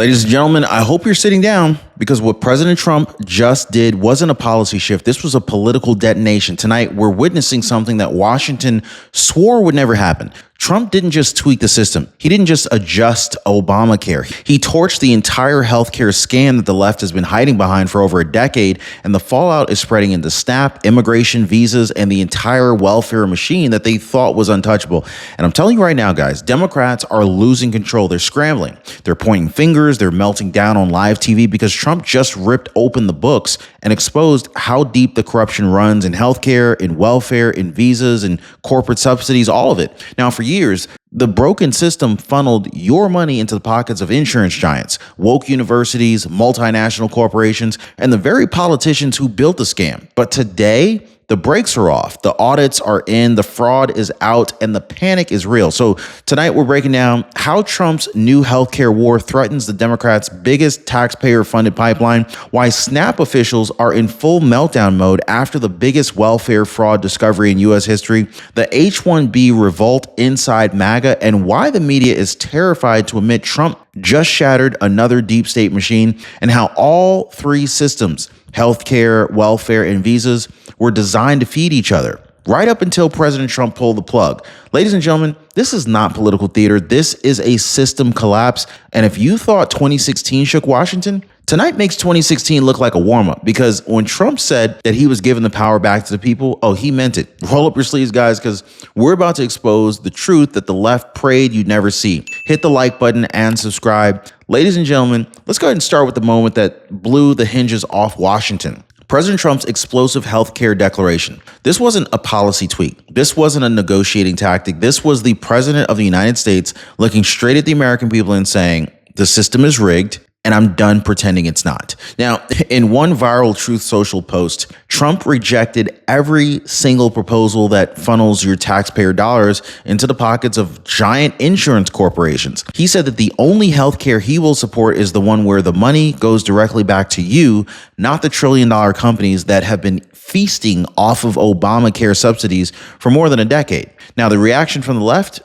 Ladies and gentlemen, I hope you're sitting down because what President Trump just did wasn't a policy shift. This was a political detonation. Tonight, we're witnessing something that Washington swore would never happen. Trump didn't just tweak the system. He didn't just adjust Obamacare. He torched the entire healthcare scam that the left has been hiding behind for over a decade, and the fallout is spreading into SNAP, immigration, visas, and the entire welfare machine that they thought was untouchable. And I'm telling you right now, guys, Democrats are losing control. They're scrambling. They're pointing fingers. They're melting down on live TV because Trump just ripped open the books and exposed how deep the corruption runs in healthcare, in welfare, in visas, and corporate subsidies, all of it. Now, for years, the broken system funneled your money into the pockets of insurance giants, woke universities, multinational corporations, and the very politicians who built the scam. But today, the brakes are off, the audits are in, the fraud is out, and the panic is real. So tonight we're breaking down how Trump's new healthcare war threatens the Democrats' biggest taxpayer-funded pipeline, why SNAP officials are in full meltdown mode after the biggest welfare fraud discovery in U.S. history, the H-1B revolt inside MAGA, and why the media is terrified to admit Trump just shattered another deep state machine, and how all three systems, healthcare, welfare, and visas, were designed to feed each other, right up until President Trump pulled the plug. Ladies and gentlemen, this is not political theater. This is a system collapse. And if you thought 2016 shook Washington, tonight makes 2016 look like a warm-up, because when Trump said that he was giving the power back to the people, he meant it. Roll up your sleeves, guys, because we're about to expose the truth that the left prayed you'd never see. Hit the like button and subscribe. Ladies and gentlemen, let's go ahead and start with the moment that blew the hinges off Washington. President Trump's explosive healthcare declaration. This wasn't a policy tweak. This wasn't a negotiating tactic. This was the president of the United States looking straight at the American people and saying, the system is rigged, and I'm done pretending it's not. Now, in one viral Truth Social post, Trump rejected every single proposal that funnels your taxpayer dollars into the pockets of giant insurance corporations. He said that the only healthcare he will support is the one where the money goes directly back to you, not the trillion-dollar companies that have been feasting off of Obamacare subsidies for more than a decade. Now, the reaction from the left?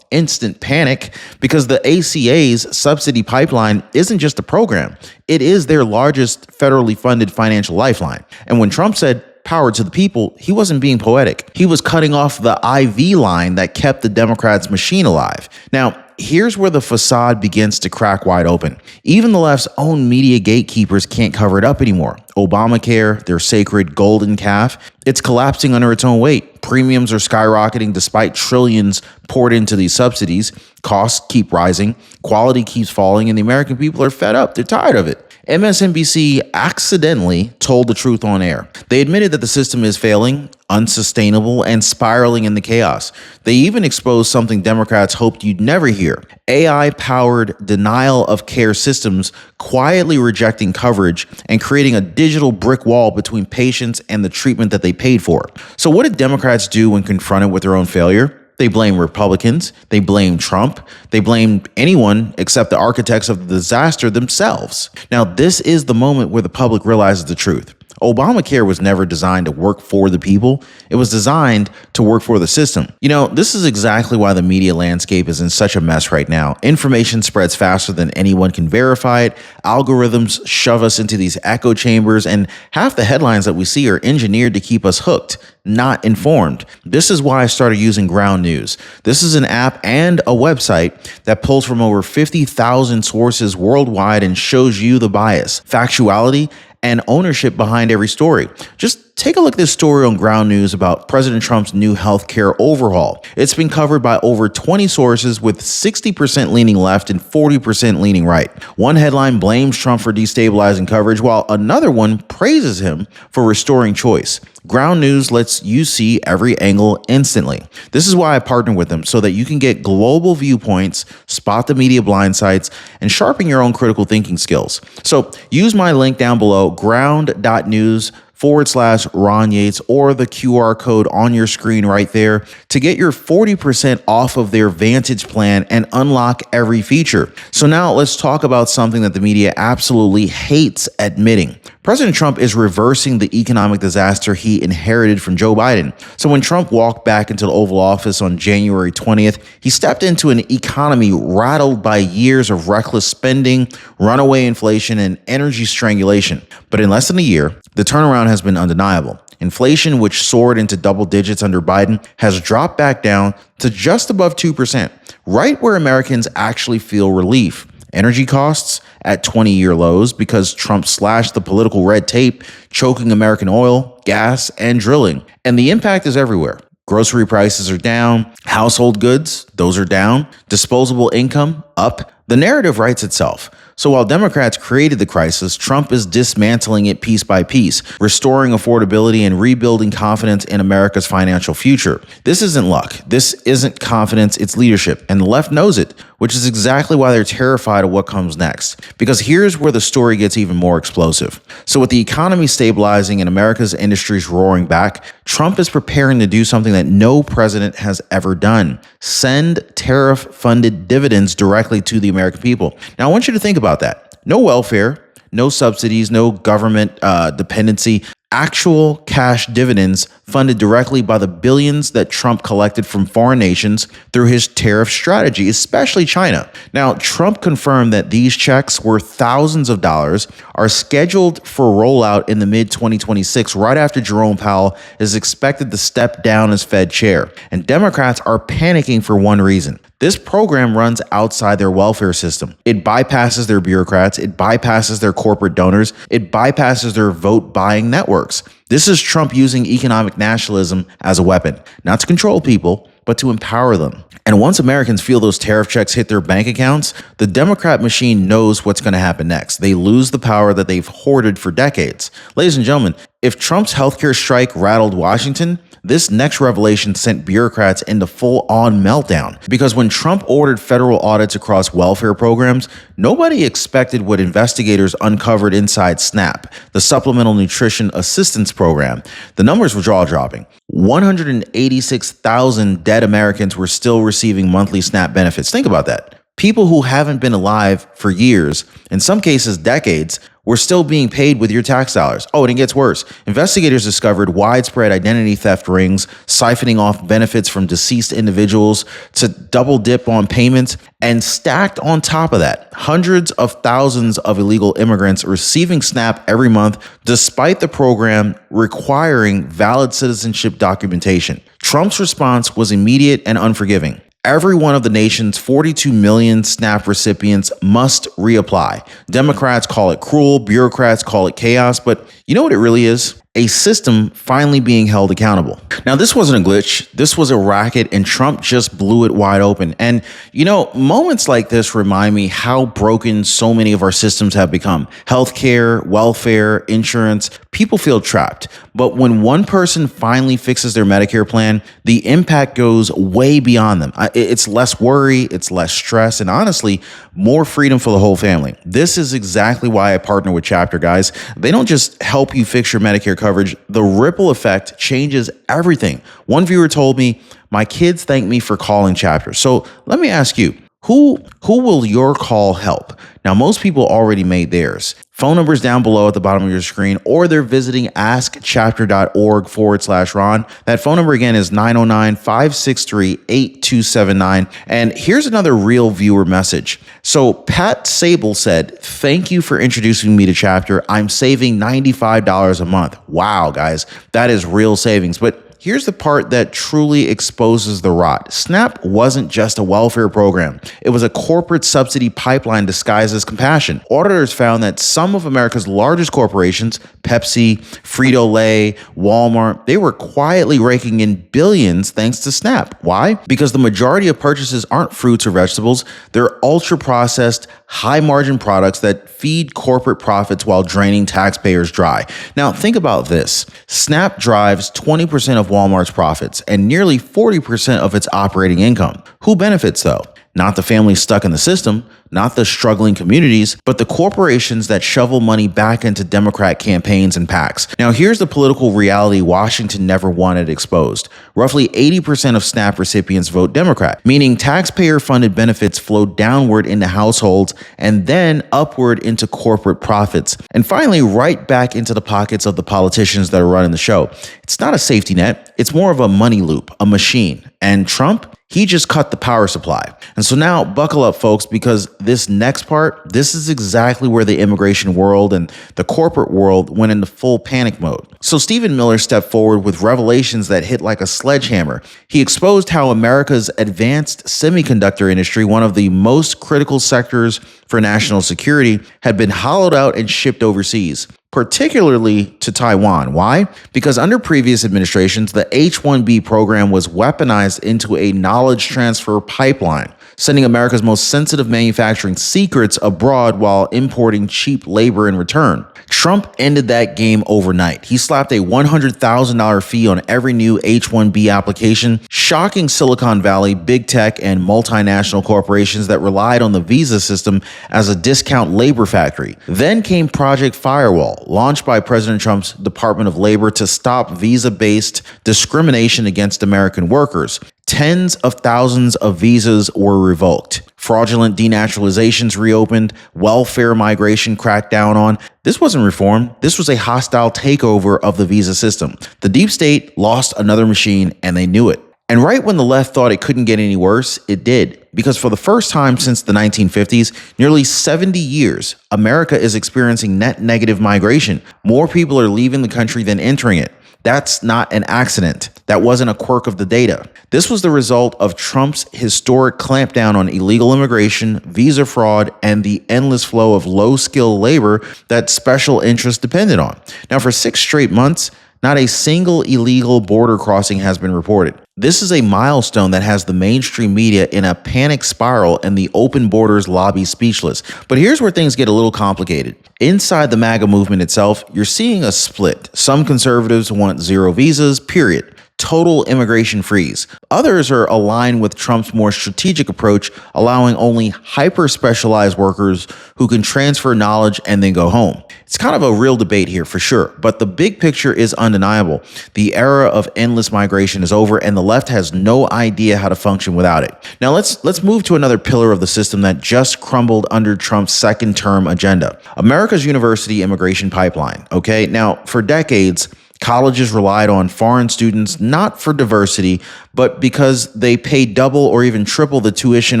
Instant panic, because the ACA's subsidy pipeline isn't just a program. It is their largest federally funded financial lifeline. And when Trump said power to the people, he wasn't being poetic. He was cutting off the IV line that kept the Democrats' machine alive. Now, here's where the facade begins to crack wide open. Even the left's own media gatekeepers can't cover it up anymore. Obamacare, their sacred golden calf, it's collapsing under its own weight. Premiums are skyrocketing despite trillions poured into these subsidies. Costs keep rising, quality keeps falling, and the American people are fed up. They're tired of it. MSNBC accidentally told the truth on air. They admitted that the system is failing, unsustainable, and spiraling into chaos. They even exposed something Democrats hoped you'd never hear: AI-powered denial of care systems quietly rejecting coverage and creating a digital brick wall between patients and the treatment that they paid for. So what did Democrats do when confronted with their own failure? They blame Republicans, they blame Trump, they blame anyone except the architects of the disaster themselves. Now, this is the moment where the public realizes the truth. Obamacare was never designed to work for the people. It was designed to work for the system. This is exactly why the media landscape is in such a mess right now. Information spreads faster than anyone can verify it. Algorithms shove us into these echo chambers, and half the headlines that we see are engineered to keep us hooked, not informed. This is why I started using Ground News. This is an app and a website that pulls from over 50,000 sources worldwide and shows you the bias, factuality, and ownership behind every story. Just take a look at this story on Ground News about President Trump's new healthcare overhaul. It's been covered by over 20 sources, with 60% leaning left and 40% leaning right. One headline blames Trump for destabilizing coverage, while another one praises him for restoring choice. Ground News lets you see every angle instantly. This is why I partner with them, so that you can get global viewpoints, spot the media blind sites, and sharpen your own critical thinking skills. So use my link down below, ground.news/Ron Yates, or the QR code on your screen right there to get your 40% off of their Vantage plan and unlock every feature. So now let's talk about something that the media absolutely hates admitting. President Trump is reversing the economic disaster he inherited from Joe Biden. So when Trump walked back into the Oval Office on January 20th, he stepped into an economy rattled by years of reckless spending, runaway inflation, and energy strangulation. But in less than a year, the turnaround has been undeniable. Inflation, which soared into double digits under Biden, has dropped back down to just above 2%, right where Americans actually feel relief. Energy costs at 20-year lows because Trump slashed the political red tape, choking American oil, gas, and drilling. And the impact is everywhere. Grocery prices are down. Household goods, those are down. Disposable income, up. The narrative writes itself. So while Democrats created the crisis, Trump is dismantling it piece by piece, restoring affordability and rebuilding confidence in America's financial future. This isn't luck. This isn't confidence. It's leadership. And the left knows it, which is exactly why they're terrified of what comes next. Because here's where the story gets even more explosive. So with the economy stabilizing and America's industries roaring back, Trump is preparing to do something that no president has ever done: send tariff-funded dividends directly to the American people. Now, I want you to think about that. No welfare, no subsidies, no government dependency. Actual cash dividends funded directly by the billions that Trump collected from foreign nations through his tariff strategy, especially China. Now, Trump confirmed that these checks worth thousands of dollars are scheduled for rollout in the mid-2026, right after Jerome Powell is expected to step down as Fed chair. And Democrats are panicking for one reason. This program runs outside their welfare system. It bypasses their bureaucrats. It bypasses their corporate donors. It bypasses their vote-buying networks. This is Trump using economic nationalism as a weapon, not to control people, but to empower them. And once Americans feel those tariff checks hit their bank accounts, the Democrat machine knows what's going to happen next. They lose the power that they've hoarded for decades. Ladies and gentlemen, if Trump's healthcare strike rattled Washington, this next revelation sent bureaucrats into full-on meltdown. Because when Trump ordered federal audits across welfare programs, nobody expected what investigators uncovered inside SNAP, the Supplemental Nutrition Assistance Program. The numbers were jaw-dropping. 186,000 dead Americans were still receiving monthly SNAP benefits. Think about that. People who haven't been alive for years, in some cases decades, were still being paid with your tax dollars. Oh, and it gets worse. Investigators discovered widespread identity theft rings, siphoning off benefits from deceased individuals to double dip on payments, and stacked on top of that, hundreds of thousands of illegal immigrants receiving SNAP every month, despite the program requiring valid citizenship documentation. Trump's response was immediate and unforgiving. Every one of the nation's 42 million SNAP recipients must reapply. Democrats call it cruel, bureaucrats call it chaos, but you know what it really is? A system finally being held accountable. Now, this wasn't a glitch. This was a racket, and Trump just blew it wide open. And, you know, moments like this remind me how broken so many of our systems have become. Healthcare, welfare, insurance, people feel trapped. But when one person finally fixes their Medicare plan, the impact goes way beyond them. It's less worry, it's less stress, and honestly, more freedom for the whole family. This is exactly why I partner with Chapter, guys. They don't just help you fix your Medicare coverage. The ripple effect changes everything. One viewer told me, "My kids thank me for calling Chapter." So let me ask you, who will your call help? Now, most people already made theirs. Phone numbers down below at the bottom of your screen, or they're visiting askchapter.org/Ron. That phone number again is 909-563-8279. And here's another real viewer message. So Pat Sable said, "Thank you for introducing me to Chapter. I'm saving $95 a month." Wow, guys, that is real savings. But here's the part that truly exposes the rot. SNAP wasn't just a welfare program. It was a corporate subsidy pipeline disguised as compassion. Auditors found that some of America's largest corporations, Pepsi, Frito-Lay, Walmart, they were quietly raking in billions thanks to SNAP. Why? Because the majority of purchases aren't fruits or vegetables. They're ultra-processed, high-margin products that feed corporate profits while draining taxpayers dry. Now, think about this. SNAP drives 20% of Walmart's profits and nearly 40% of its operating income. Who benefits though? Not the families stuck in the system, not the struggling communities, but the corporations that shovel money back into Democrat campaigns and PACs. Now, here's the political reality Washington never wanted exposed. Roughly 80% of SNAP recipients vote Democrat, meaning taxpayer-funded benefits flow downward into households and then upward into corporate profits, and finally right back into the pockets of the politicians that are running the show. It's not a safety net, it's more of a money loop, a machine. And Trump, he just cut the power supply. And so now buckle up, folks, because this next part, this is exactly where the immigration world and the corporate world went into full panic mode. So Stephen Miller stepped forward with revelations that hit like a sledgehammer. He exposed how America's advanced semiconductor industry, one of the most critical sectors for national security, had been hollowed out and shipped overseas, particularly to Taiwan. Why? Because under previous administrations, the H-1B program was weaponized into a knowledge transfer pipeline, sending America's most sensitive manufacturing secrets abroad while importing cheap labor in return. Trump ended that game overnight. He slapped a $100,000 fee on every new H-1B application, shocking Silicon Valley, big tech, and multinational corporations that relied on the visa system as a discount labor factory. Then came Project Firewall, launched by President Trump's Department of Labor to stop visa-based discrimination against American workers. Tens of thousands of visas were revoked. Fraudulent denaturalizations reopened. Welfare migration cracked down on. This wasn't reform. This was a hostile takeover of the visa system. The deep state lost another machine, and they knew it. And right when the left thought it couldn't get any worse, it did. Because for the first time since the 1950s, nearly 70 years, America is experiencing net negative migration. More people are leaving the country than entering it. That's not an accident. That wasn't a quirk of the data. This was the result of Trump's historic clampdown on illegal immigration, visa fraud, and the endless flow of low-skilled labor that special interests depended on. Now, for 6 straight months, not a single illegal border crossing has been reported. This is a milestone that has the mainstream media in a panic spiral and the open borders lobby speechless. But here's where things get a little complicated. Inside the MAGA movement itself, you're seeing a split. Some conservatives want zero visas, period. Total immigration freeze. Others are aligned with Trump's more strategic approach, allowing only hyper-specialized workers who can transfer knowledge and then go home. It's kind of a real debate here for sure, but the big picture is undeniable. The era of endless migration is over, and the left has no idea how to function without it. Now let's move to another pillar of the system that just crumbled under Trump's second-term agenda: America's university immigration pipeline. Okay, now for decades, colleges relied on foreign students not for diversity, but because they pay double or even triple the tuition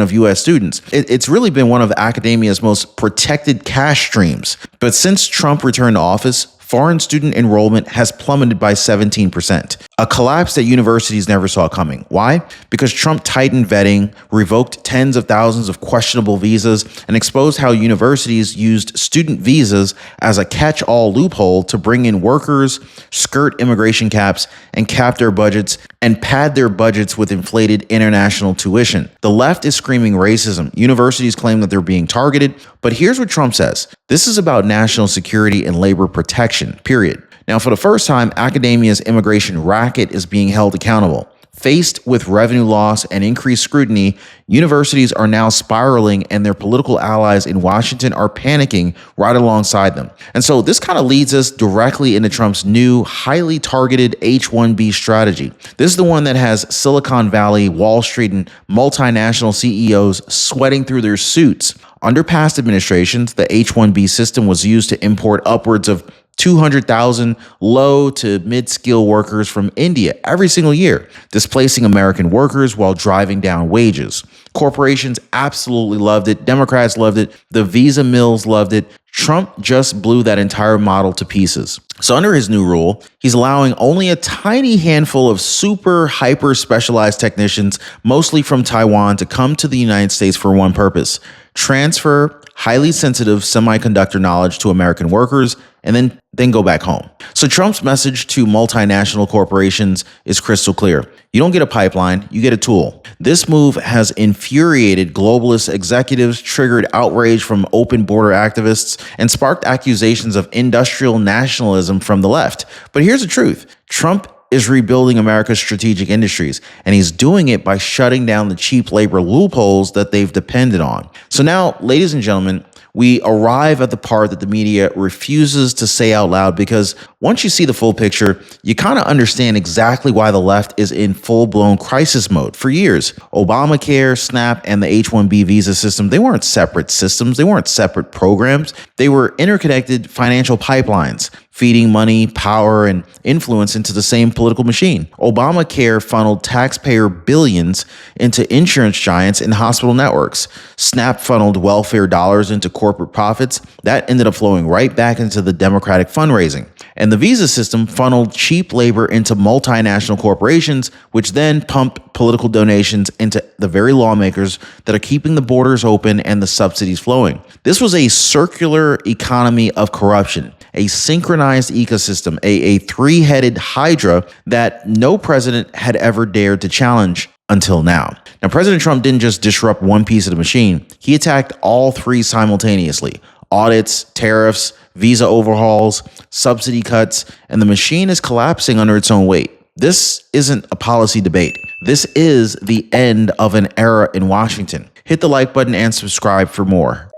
of U.S. students. It's really been one of academia's most protected cash streams. But since Trump returned to office, foreign student enrollment has plummeted by 17%, a collapse that universities never saw coming. Why? Because Trump tightened vetting, revoked tens of thousands of questionable visas, and exposed how universities used student visas as a catch-all loophole to bring in workers, skirt immigration caps, and cap their budgets and pad their budgets with inflated international tuition. The left is screaming racism. Universities claim that they're being targeted, but here's what Trump says. This is about national security and labor protection, period. Now, for the first time, academia's immigration racket is being held accountable. Faced with revenue loss and increased scrutiny, universities are now spiraling, and their political allies in Washington are panicking right alongside them. And so this kind of leads us directly into Trump's new, highly targeted H-1B strategy. This is the one that has Silicon Valley, Wall Street, and multinational CEOs sweating through their suits. Under past administrations, the H-1B system was used to import upwards of 200,000 low to mid-skill workers from India every single year, displacing American workers while driving down wages. Corporations absolutely loved it. Democrats loved it. The visa mills loved it. Trump just blew that entire model to pieces. So under his new rule, he's allowing only a tiny handful of super hyper specialized technicians, mostly from Taiwan, to come to the United States for one purpose: transfer highly sensitive semiconductor knowledge to American workers and then go back home. So Trump's message to multinational corporations is crystal clear. You don't get a pipeline, you get a tool. This move has infuriated globalist executives, triggered outrage from open border activists, and sparked accusations of industrial nationalism from the left. But here's the truth. Trump is rebuilding America's strategic industries, and he's doing it by shutting down the cheap labor loopholes that they've depended on. So now, ladies and gentlemen, we arrive at the part that the media refuses to say out loud, because once you see the full picture, you kind of understand exactly why the left is in full-blown crisis mode. For years, Obamacare, SNAP, and the H-1B visa system, they weren't separate systems. They weren't separate programs. They were interconnected financial pipelines, feeding money, power, and influence into the same political machine. Obamacare funneled taxpayer billions into insurance giants and hospital networks. SNAP funneled welfare dollars into corporate profits. That ended up flowing right back into the Democratic fundraising. And the visa system funneled cheap labor into multinational corporations, which then pumped political donations into the very lawmakers that are keeping the borders open and the subsidies flowing. This was a circular economy of corruption, a synchronized ecosystem, a three-headed hydra that no president had ever dared to challenge until now. Now, President Trump didn't just disrupt one piece of the machine. He attacked all three simultaneously: audits, tariffs, visa overhauls, subsidy cuts, and the machine is collapsing under its own weight. This isn't a policy debate. This is the end of an era in Washington. Hit the like button and subscribe for more.